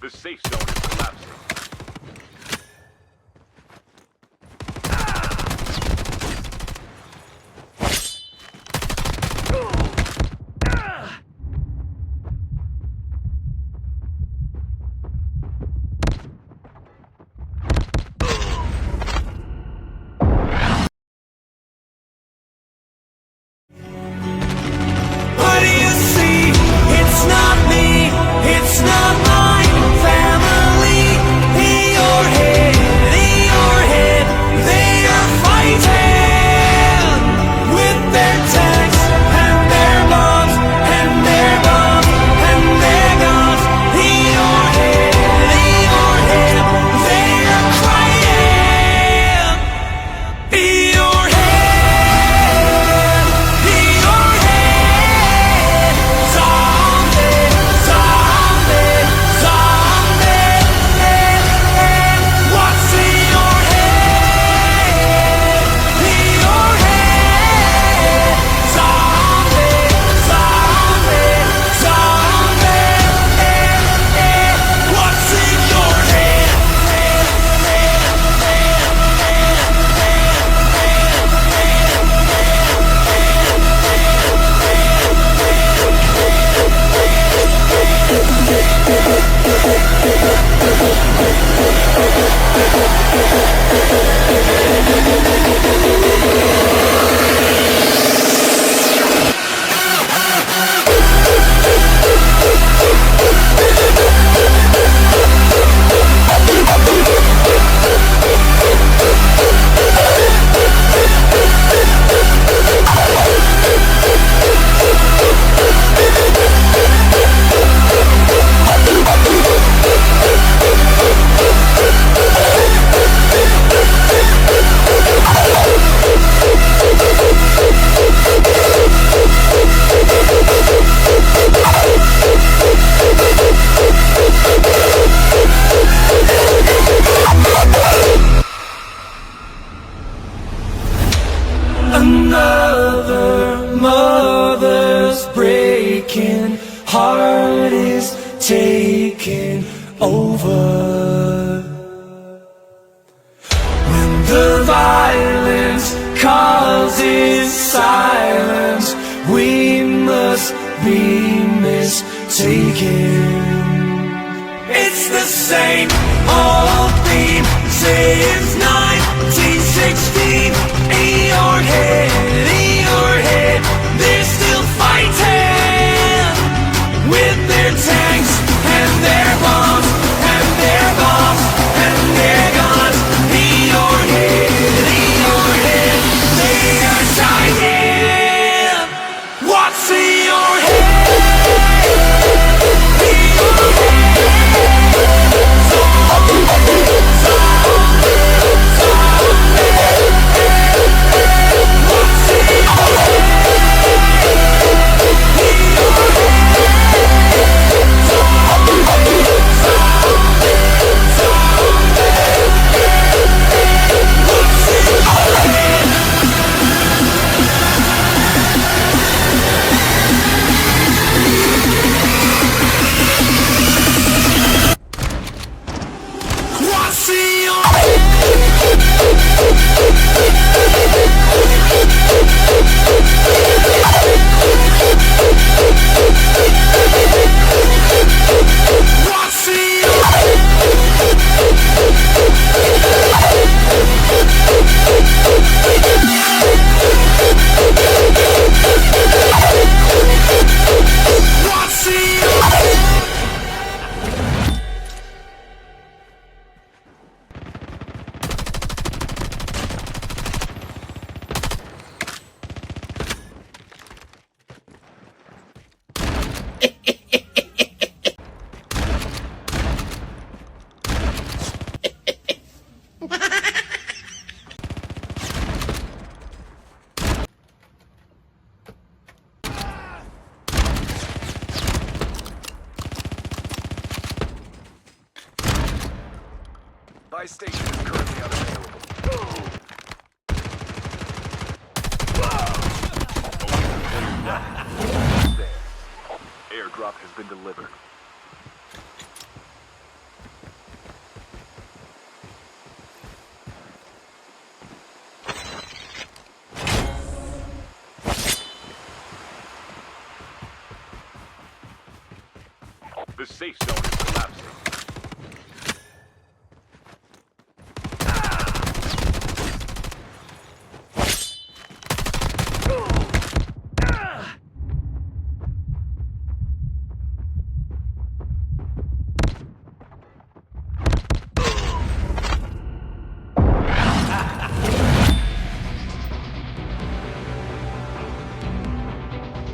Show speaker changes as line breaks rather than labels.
The safe zone is collapsing.
What do you see? It's not me, it's not my family. In your head, they are fighting with their tanks and their bombs and their bombs and their guns. In your head, they are crying. In your head, zombie, zombie, zombie. What's in your head? In your head, zombie, zombie, zombie. What's in your head? Another mother's breaking heart is taking over. When the violence causes silence, we must be mistaken. It's the same old theme since 1916. In your head, they're still fighting with their tanks and their bombs and their bombs and their guns. In your head, they are dying. What's in your head? In your
Buy station is currently unavailable. There. Airdrop has been delivered.
The safe zone is collapsing.